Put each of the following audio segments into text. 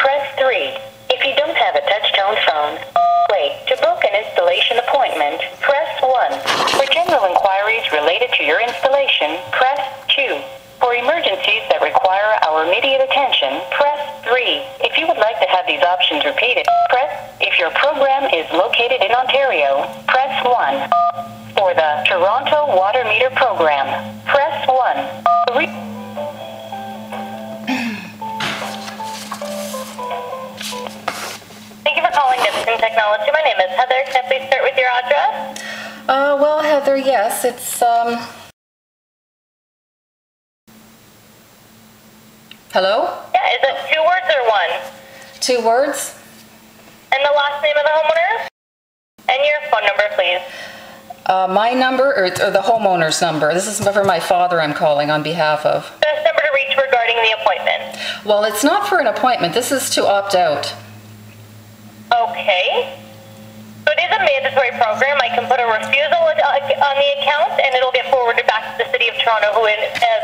press 3. If you don't have a touch-tone phone, wait. To book an installation appointment, press 1. For general inquiries related to your installation, press 2. For emergencies that require our immediate attention, press 3. If you would like to have these options repeated, press. If your program is located in Ontario, press 1. For the Toronto Water Meter Program, press 1. Thank you for calling Neptune Technology. My name is Heather. Can I please start with your address? Well, Heather, yes, it's, Hello? Yeah, is it 2 words or 1? 2 words? And the last name of the homeowner? And your phone number, please. My number, or the homeowner's number. This is for my father I'm calling on behalf of. Best number to reach regarding the appointment. Well, it's not for an appointment. This is to opt out. Okay. So it is a mandatory program. I can put a refusal on the account, and it'll get forwarded back to the City of Toronto, who will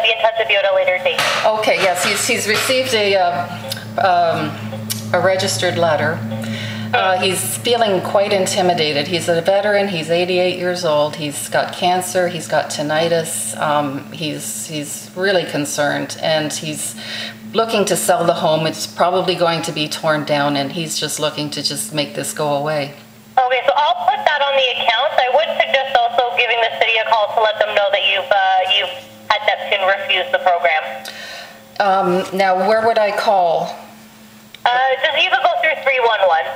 be in touch with you at a later date. Okay, yes, he's received a registered letter. He's feeling quite intimidated. He's a veteran. He's 88 years old. He's got cancer. He's got tinnitus. He's really concerned, and he's looking to sell the home. It's probably going to be torn down, and he's just looking to just make this go away. Okay, so I'll put that on the account. I would suggest also giving the city a call to let them know that you've had Neptune refuse the program. Now, where would I call? You could go through 311.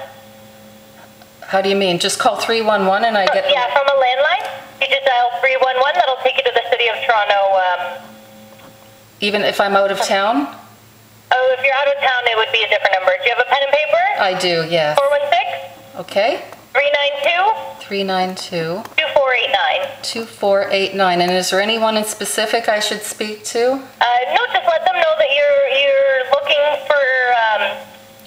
How do you mean? Just call 311 and I get... Yeah, from a landline. You just dial 311. That'll take you to the City of Toronto. Even if I'm out of town? Oh, if you're out of town, it would be a different number. Do you have a pen and paper? I do, yes. 416? Okay. 392? 392. 2489. 2489. And is there anyone in specific I should speak to? No, just let them know that you're looking for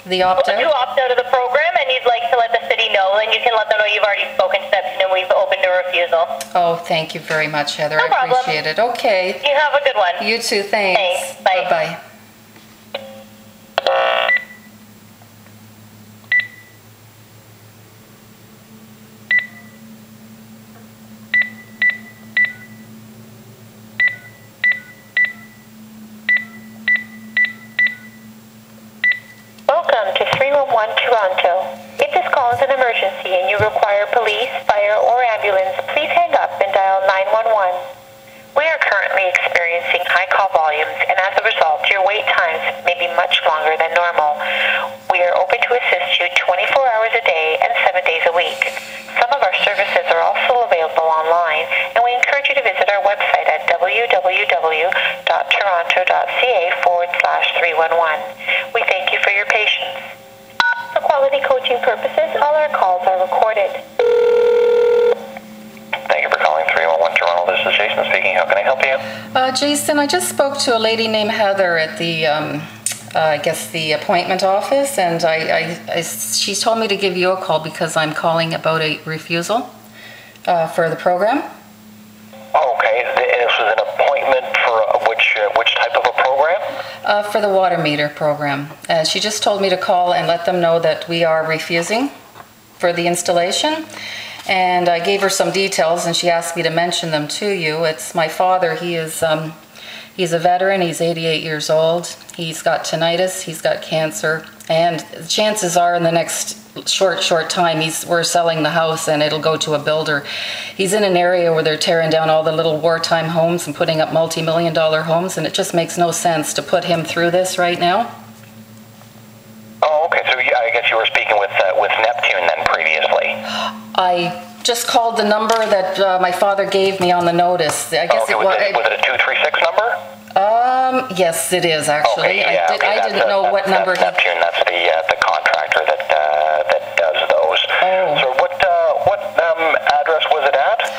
the opt-out? to opt out of the program, and you'd like to let the city know, and you can let them know you've already spoken to Neptune and we've opened a refusal. Oh, thank you very much, Heather. No I problem. appreciate it. Okay. You have a good one. You too. Thanks. Thanks. Bye. Bye-bye. Welcome to 311 Toronto. If this call is an emergency and you require police, fire, or ambulance, please hang up and dial 911. We are currently experiencing high call volumes, and as a result, your wait times may be much longer than normal. We are open to assist you 24 hours a day and 7 days a week. Some of our services are also available online, and we encourage you to visit our website at www.toronto.ca/311. We thank you for your patience. For quality coaching purposes, all our calls are recorded. Thank you for calling 311 Toronto. This is Jason speaking. How can I help you? Jason, I just spoke to a lady named Heather at the, I guess the appointment office, and she told me to give you a call because I'm calling about a refusal for the program. Okay, this was an appointment for which type of a program? For the water meter program. She just told me to call and let them know that we are refusing for the installation. And I gave her some details, and she asked me to mention them to you. It's my father. He's a veteran. He's 88 years old. He's got tinnitus. He's got cancer. And chances are in the next short time, we're selling the house and it'll go to a builder. He's in an area where they're tearing down all the little wartime homes and putting up multi-million-dollar homes, and it just makes no sense to put him through this right now. Oh, okay. So yeah, I guess you were speaking with Neptune then previously. I just called the number that my father gave me on the notice. I guess okay, was it a 236 number? Yes, it is actually. Okay, yeah, I didn't know what number. That's Neptune. That's the contractor that does those. Oh. So what address was it at?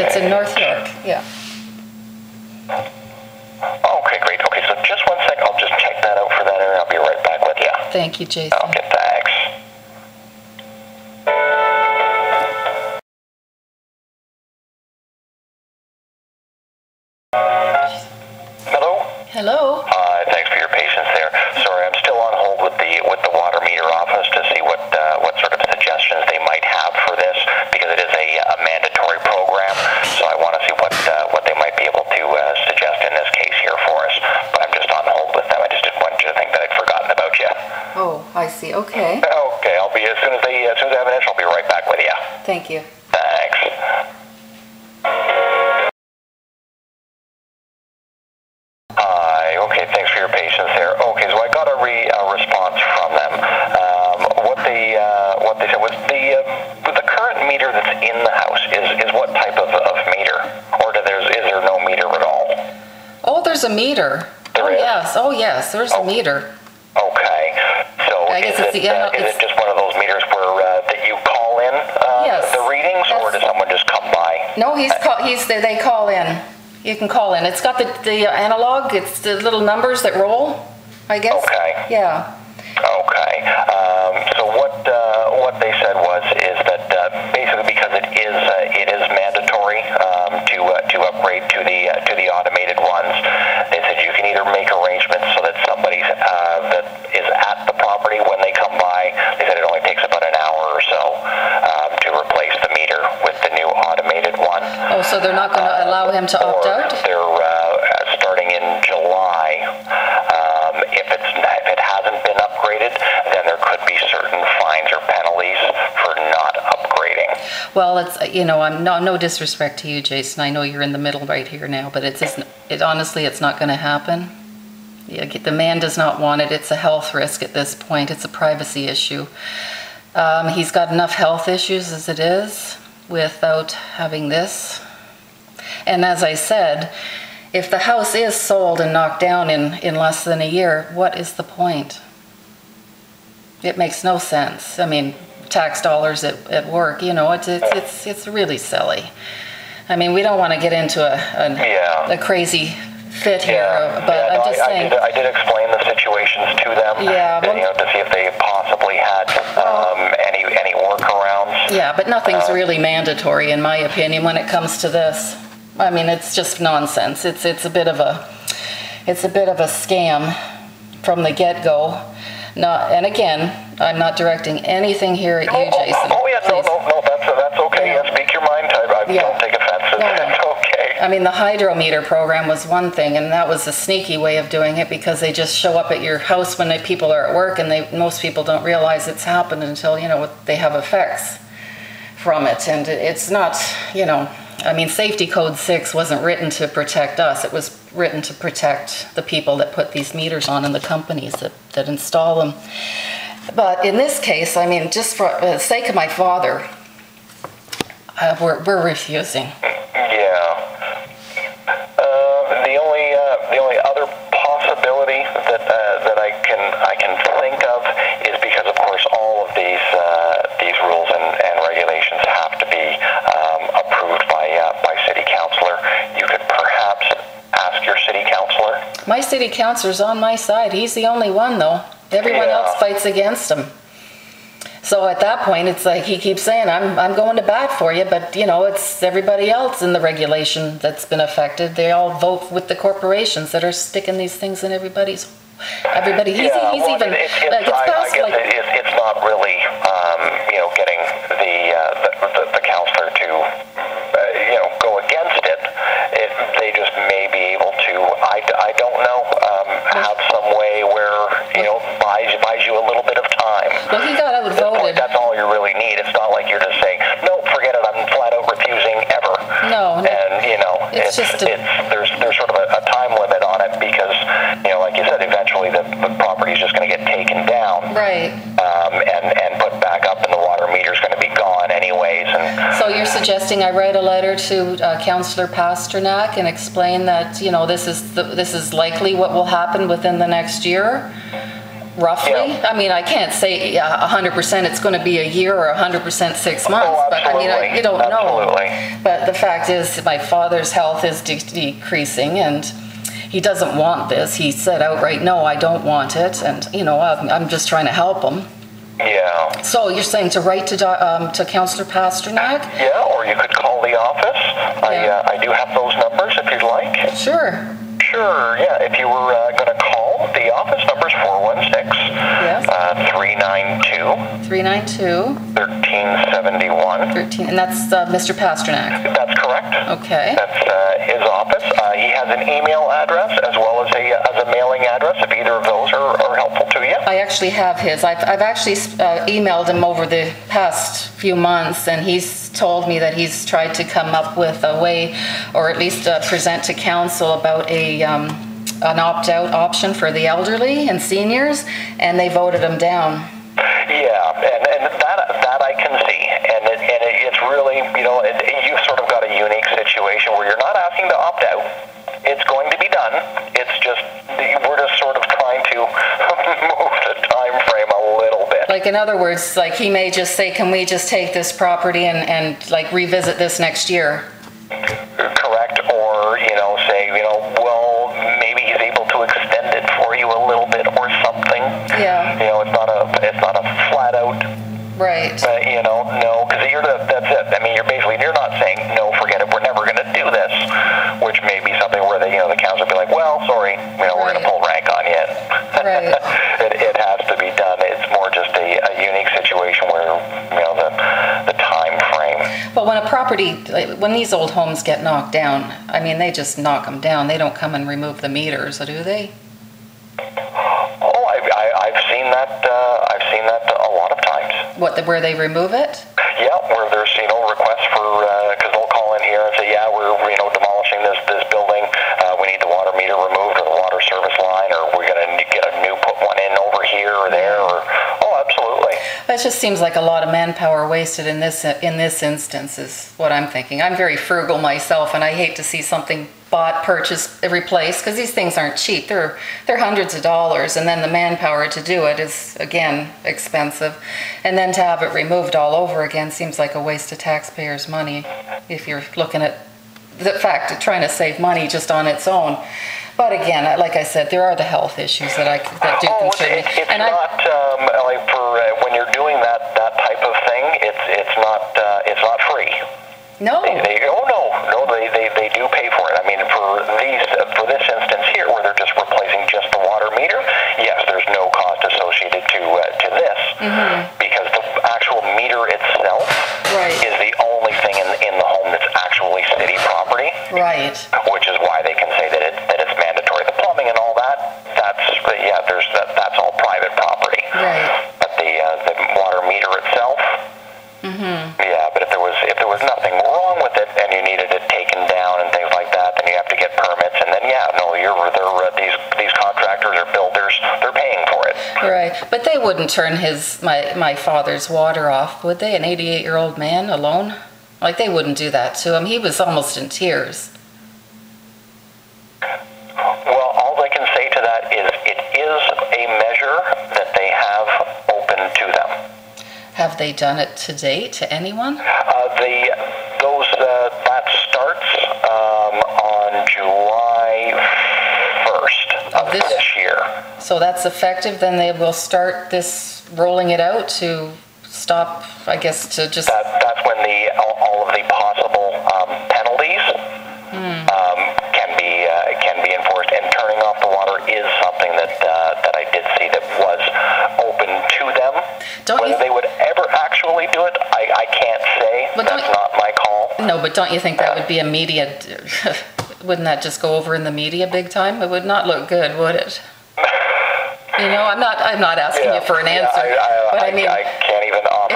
It's in North York, yeah. Okay, great. Okay, so just one sec. I'll just check that out for that area. I'll be right back with you. Thank you, Jason. Okay, thanks. Hello? Hello? Thanks for your patience there. Sorry, I'm still on hold with the water meter office to see what sort of suggestions they might have for this, because it is a mandatory program. So I want to see what they might be able to suggest in this case here for us. But I'm just on hold with them. I just didn't want you to think that I'd forgotten about you. Oh, I see. Okay. Okay, I'll be as soon as I have an answer, I'll be right back with you. Thank you. Thanks. Hi. Okay, thanks for your patience there. Okay, so I got a response from them. What they said was the current meter that's in the house is what type of meter, or is there no meter at all? Oh, there's a meter. There is? Yes. Oh, yes. There's a meter. Okay. So I guess is it just one of those meters where that you call in Yes. the readings, or does someone just come by? No, they call in. You can call in. It's got the analog. It's the little numbers that roll, I guess. Okay. Yeah. Okay. So what they said is that basically because it is mandatory to upgrade to the automated ones, they said you can either make arrangements so that somebody that is at the property when they come by. They said it only takes about an hour or so to replace the meter with the new automated one. Oh, so they're not going to allow him to opt out? They're starting in July. If it hasn't been upgraded, then there could be certain fines or penalties for not upgrading. Well, it's I'm no disrespect to you, Jason. I know you're in the middle right here now, but honestly, it's not going to happen. Yeah, the man does not want it. It's a health risk at this point. It's a privacy issue. He's got enough health issues as it is without having this. And as I said, if the house is sold and knocked down in less than a year, what is the point? It makes no sense. I mean, tax dollars at work, it's really silly. I mean, we don't want to get into a crazy fit here, but I'm just saying. I did explain the situations to them, to see if they possibly had any workarounds. Yeah, but nothing's really mandatory, in my opinion, when it comes to this. I mean, it's just nonsense. It's a bit of a scam from the get-go. And again, I'm not directing anything here at you, Jason. Oh yeah, no, that's okay. Yeah. Speak your mind. I don't take offense. That's okay. I mean, the hydrometer program was one thing, and that was a sneaky way of doing it, because they just show up at your house when people are at work, and most people don't realize it's happened until they have effects from it. And it's not, I mean, Safety Code 6 wasn't written to protect us. It was written to protect the people that put these meters on and the companies that install them. But in this case, I mean, just for the sake of my father, we're refusing. Yeah. The only other possibility that I can think of is because, of course, all of these rules and regulations have to be approved by city councilor. You could perhaps ask your city councilor. My city councilor's on my side. He's the only one, though. Everyone else fights against him. So at that point, it's like he keeps saying, I'm going to bat for you, but it's everybody else in the regulation that's been affected. They all vote with the corporations that are sticking these things in everybody. He's even it's not really getting the councillor to go against it. They just may be able to, I don't know, have some way where buys you a little bit of time. Well, he got outvoted. That's all you really need. It's not like you're just saying, no, forget it, I'm flat out refusing ever. No. And there's sort of a time limit on it, because like you said, eventually the property is just going to get taken down, right? And put back up, and the water meter's going to be gone anyways. And so you're suggesting I write a letter to Councillor Pasternak and explain that this is likely what will happen within the next year? roughly? Yeah. I mean, I can't say 100% it's going to be a year or 100% 6 months, but I mean, you don't know. But the fact is, my father's health is decreasing, and he doesn't want this. He said outright, no, I don't want it, and, you know, I'm just trying to help him. Yeah. So you're saying to write to Councillor Pasternak? Yeah, or you could call the office. Yeah. I do have those numbers if you'd like. Sure. Sure, yeah. If you were going to call, the office number is 416 392 1371. 13, and that's Mr. Pasternak. That's correct. Okay. That's his office. He has an email address as well as a mailing address, if either of those are helpful to you. I actually have his. I've actually emailed him over the past few months, and he's told me that he's tried to come up with a way, or at least present to council about an opt-out option for the elderly and seniors, and they voted him down. Yeah, and that I can see, and it's really, you know, you've sort of got a unique situation where you're not asking to opt out. It's going to be done. It's just, we're just sort of trying to move the time frame a little bit. Like, in other words, like, he may just say, can we just take this property and like revisit this next year? Correct, or, you know, say, you know, well, maybe he's able to extend it for you a little bit or something. Yeah. You know, it's not a flat out. Right. You know, no, because that's it. I mean, you're not saying, no, forget it, we're never going to do this, which may be something where the council will be like, well, sorry, you know, we're going to pull rank on you. Right. It has to be done. It's more just a unique situation where, you know, the time frame. But when a property, when these old homes get knocked down, I mean, they just knock them down. They don't come and remove the meters, do they? Oh, I've seen that. I've seen that a lot of times. Where they remove it? Yeah, where there's, you know, requests for, because they'll call in here and say, yeah, we're, you know, demolishing this building. We need the water meter removed or the water service line, or we're going to get a new, put one in over here or there. Or, oh, absolutely. That just seems like a lot of manpower wasted in this instance is what I'm thinking. I'm very frugal myself, and I hate to see something bought, purchased, replaced, because these things aren't cheap. They're hundreds of dollars, and then the manpower to do it is, again, expensive. And then to have it removed all over again seems like a waste of taxpayers' money if you're looking at the fact of trying to save money just on its own. But again, like I said, there are the health issues that do concern me. It's not like for when you're doing that type of thing. It's not free. No. They do pay for it. I mean, for this instance here, where they're just replacing just the water meter, yes, there's no cost associated to this, because the actual meter itself is the only thing in the home that's actually city property. Right. Which is why they can say that it's mandatory. The plumbing and all that's all private property. Right. But the water meter itself. Yeah, but if there was nothing wrong with it and you needed it taken down and things like that, then you have to get permits, and then these contractors or builders, they're paying for it. Right, but they wouldn't turn my father's water off, would they? An 88-year-old man alone? Like, they wouldn't do that to him. He was almost in tears. Well, all I can say to that is it is a measure that they have open to them. Have they done it to date to anyone? That starts on July 1st of this year. So that's effective. Then they will start this rolling it out to stop. I guess to just. That's when all of the possible penalties can be enforced, and turning off the water is something that I did see that was open to them. Whether they would ever actually do it, I can't say. But that's not my call. No, but don't you think that would be a media? Wouldn't that just go over in the media big time? It would not look good, would it? You know, I'm not asking you for an answer, but I mean, I can't even offer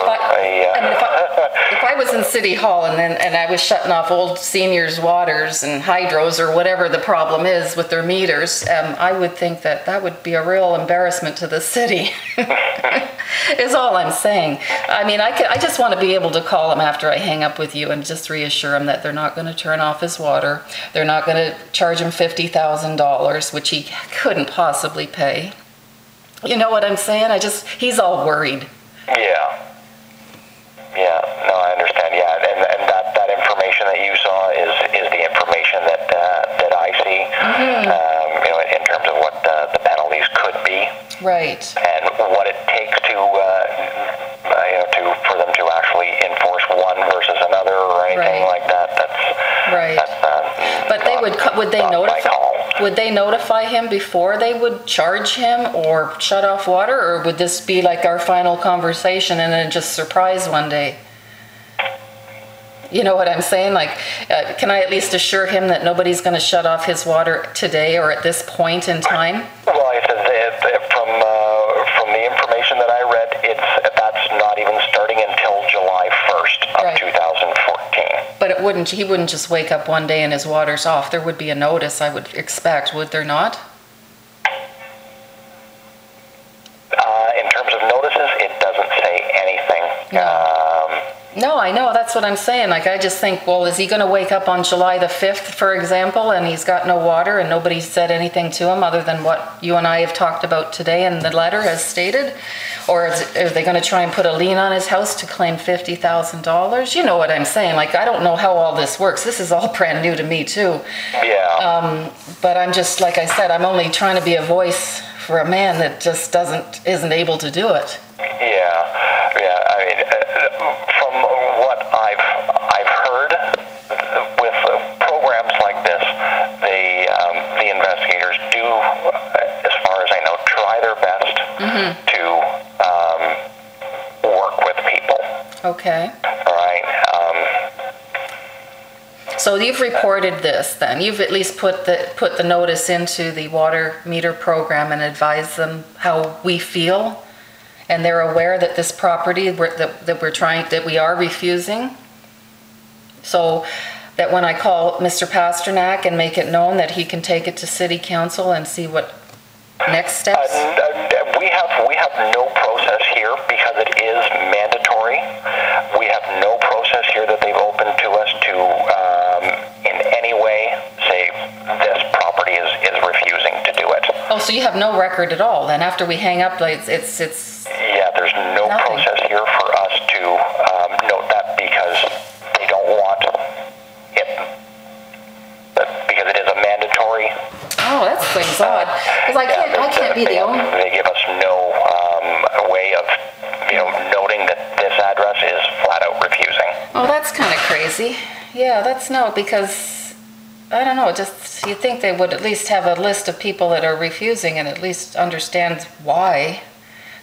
if I was in City Hall and I was shutting off old seniors' waters and hydros or whatever the problem is with their meters, I would think that would be a real embarrassment to the city. Is all I'm saying. I mean, I just want to be able to call him after I hang up with you and just reassure him that they're not going to turn off his water. They're not going to charge him $50,000, which he couldn't possibly pay. You know what I'm saying? He's all worried. Yeah. Yeah, no, I understand. Yeah, and that information that you saw is the information that I see. You know, in terms of what the penalties could be. Right. And what it takes to you know, for them to actually enforce one versus another or anything like that. That's right. But would they notify him before they would charge him or shut off water, or would this be like our final conversation and then just surprise one day? You know what I'm saying? Like, can I at least assure him that nobody's going to shut off his water today or at this point in time? Well, I said from the information that I read, that's not even starting until July 1st of 2014. But he wouldn't just wake up one day and his water's off. There would be a notice, I would expect, would there not? In terms of notices, it doesn't say anything. No, I know. That's what I'm saying. Like, I just think, well, is he going to wake up on July the 5th, for example, and he's got no water and nobody said anything to him other than what you and I have talked about today and the letter has stated? Or are they going to try and put a lien on his house to claim $50,000? You know what I'm saying? Like, I don't know how all this works. This is all brand new to me, too. Yeah. But I'm just, like I said, I'm only trying to be a voice for a man that just isn't able to do it. Yeah. I mean, from what I've heard with programs like this, the investigators do, as far as I know, try their best to work with people. Okay. All right. So you've reported this then. You've at least put the notice into the water meter program and advised them how we feel, and they're aware that this property that we are refusing. So that when I call Mr. Pasternak and make it known that he can take it to City Council and see what next steps. We have no process here because it is mandatory. We have no process here that they've opened to us to in any way say this property is refusing to do it. Oh, so you have no record at all then? After we hang up, like it's yeah, there's no nothing. process here for us to note that because they don't want it. Because it is a mandatory. Oh, that seems odd. Because I can't be the only. They give us no way of, noting that this address is flat out refusing. Oh, that's kind of crazy. Yeah, that's no, because I don't know. Just you think they would at least have a list of people that are refusing and at least understand why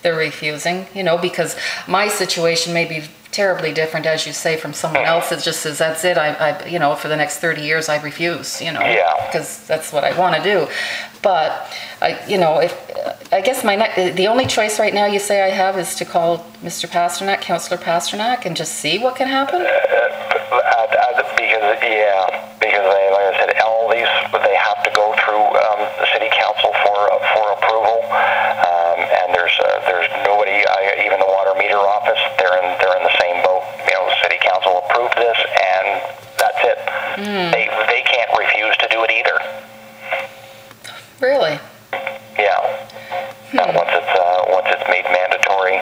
they're refusing. Because my situation may be terribly different, as you say, from someone else. It just says that's it. I for the next 30 years I refuse. Yeah. Because that's what I want to do. But I guess the only choice right now you say I have is to call Mr. Pasternak, Councillor Pasternak, and just see what can happen. Because like I said, all these they have to go through the city council for approval, and there's nobody, even the water meter office, they're in the same boat. City council approved this, and that's it. They can't refuse to do it either. Really? Yeah. Once it's made mandatory.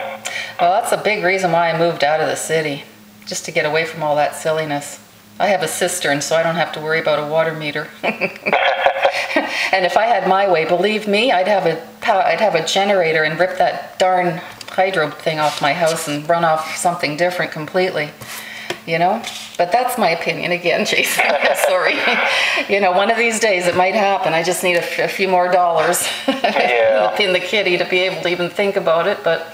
Well, that's a big reason why I moved out of the city, just to get away from all that silliness. I have a cistern, so I don't have to worry about a water meter. And if I had my way, believe me, I'd have a generator and rip that darn hydro thing off my house and run off something different completely. But that's my opinion again, Jason. Sorry. One of these days it might happen. I just need a few more dollars in the kitty to be able to even think about it. But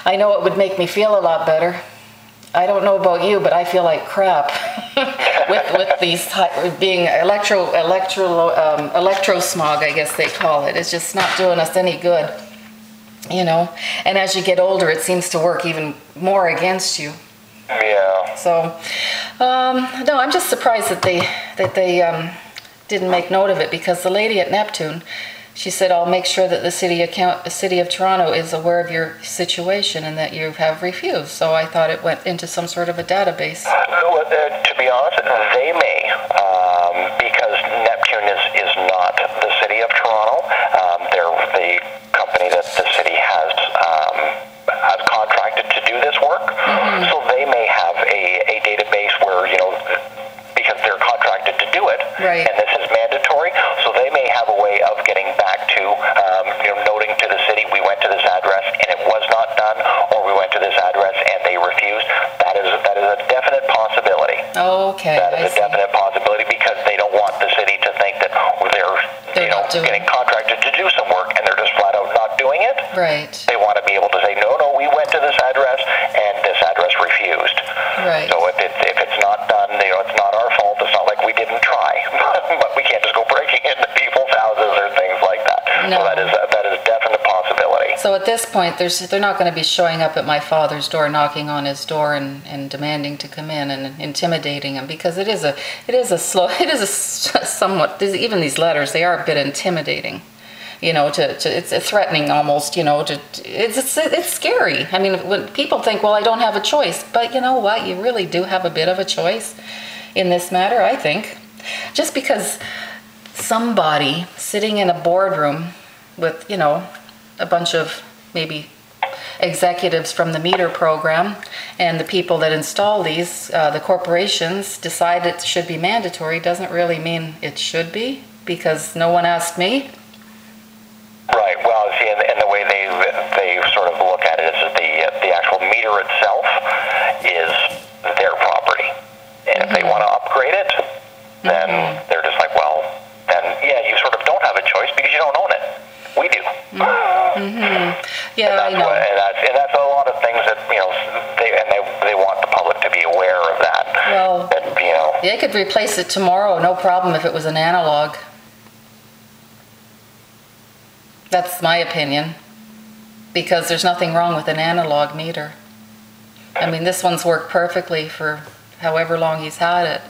I know it would make me feel a lot better. I don't know about you, but I feel like crap with these being electro smog, I guess they call it. It's just not doing us any good, And as you get older, it seems to work even more against you. Yeah. So, no, I'm just surprised that they didn't make note of it, because the lady at Neptune, she said, I'll make sure that the city of Toronto is aware of your situation and that you have refused. So I thought it went into some sort of a database. To be honest, they may, because Neptune is not the city of Toronto. They're the company that the city Right. and this is mandatory. So they may have a way of getting back to, noting to the city, we went to this address and it was not done, or we went to this address and they refused. That is a definite possibility. Okay, That is a definite possibility, because they don't want the city to think that they're getting contracted to do some work and they're just flat out not doing it. Right. They want to be able to say, no, we went to this address and this address refused. Right. So if it's not done, it's not our fault. It's not like we didn't try, but we can't just go breaking into people's houses or things like that. No. So that is a definite possibility. So at this point, they're not going to be showing up at my father's door, knocking on his door and demanding to come in and intimidating him, because it is a somewhat, even these letters, they are a bit intimidating. It's threatening almost, it's scary. I mean, when people think, well, I don't have a choice, but you know what? You really do have a bit of a choice in this matter, I think. Just because somebody sitting in a boardroom with, a bunch of maybe executives from the meter program and the people that install these, the corporations, decide it should be mandatory doesn't really mean it should be, because no one asked me. Right. Well, see, and the way they sort of look at it is that the actual meter itself is their property, and if they want to upgrade it, then they're just like, well, then yeah, you sort of don't have a choice because you don't own it. We do. Yeah, I know. And that's a lot of things that they want the public to be aware of that. Well, they could replace it tomorrow, no problem, if it was an analog. That's my opinion, because there's nothing wrong with an analog meter. I mean, this one's worked perfectly for however long he's had it,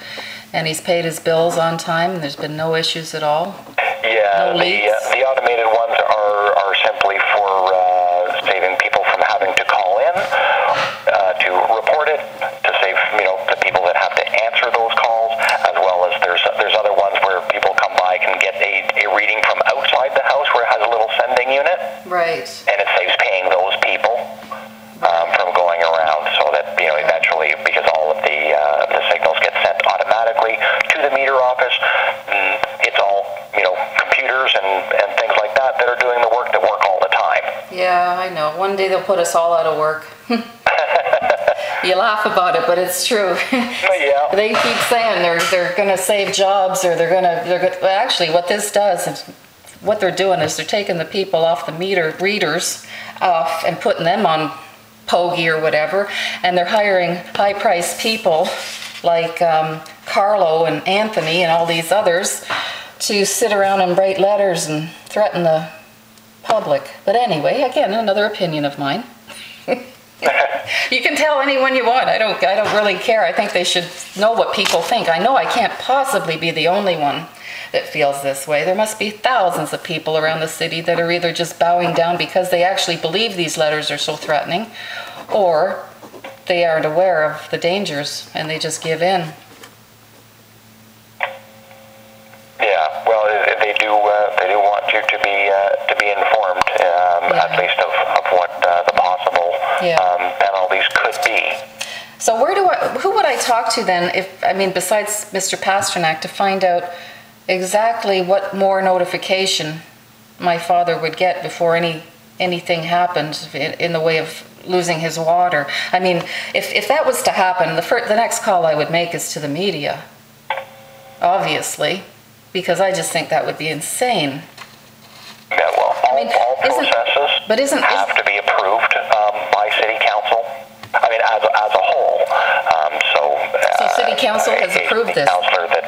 and he's paid his bills on time, and there's been no issues at all. Yeah, no leaks. The automated ones are simply for saving people from having to call in to report it, to save the people that have to answer those calls, as well as there's other ones where people come by can get a reading from outside the house where it has a little sending unit. Right. And it saves paying those people from going around, so that eventually, because all of the signals get sent automatically to the meter office, it's all computers and things like that are doing the work that work all the time. Yeah, I know. One day they'll put us all out of work. You laugh about it, but it's true. Yeah. They keep saying they're going to save jobs, or they're going to. Actually, what this does is, what they're doing is they're taking the people off the meter readers off and putting them on Pogie or whatever, and they're hiring high-priced people like Carlo and Anthony and all these others to sit around and write letters and threaten the public. But anyway, again, another opinion of mine. You can tell anyone you want. I don't really care. I think they should know what people think. I know I can't possibly be the only one that feels this way. There must be thousands of people around the city that are either just bowing down because they actually believe these letters are so threatening, or they aren't aware of the dangers and they just give in. Yeah, well, they do want you to be informed, at least of what the possible penalties could be. So who would I talk to then, besides Mr. Pasternak, to find out exactly what more notification my father would get before anything happened in the way of losing his water? I mean, if that was to happen, the next call I would make is to the media, obviously, because I just think that would be insane. Yeah, well, all processes have to be approved by City Council. I mean, as a whole. So City Council has approved this. Councillor that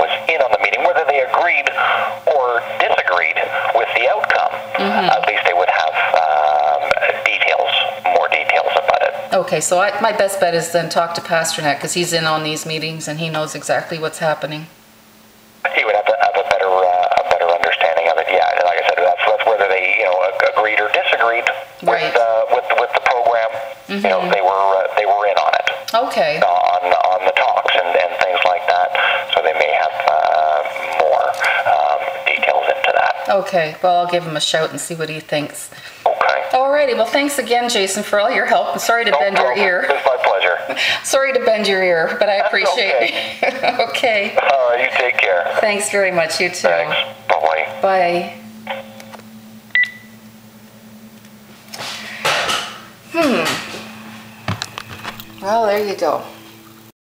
was in on the meeting, whether they agreed or disagreed with the outcome, at least they would have more details about it. Okay, so my best bet is then talk to Pasternak, because he's in on these meetings and he knows exactly what's happening. He would have a better understanding of it. Yeah, like I said, that's whether they agreed or disagreed with the program. They were in on it. Okay. On the talks and things like that. So they may have more details into that. Okay. Well, I'll give him a shout and see what he thinks. Okay. Alrighty. Well, thanks again, Jason, for all your help. I'm sorry to bend your ear. It's my pleasure. Sorry to bend your ear, but I appreciate it. Okay. All right, you take care. Thanks very much. You too. Thanks. Bye-bye. Bye. Well, there you go.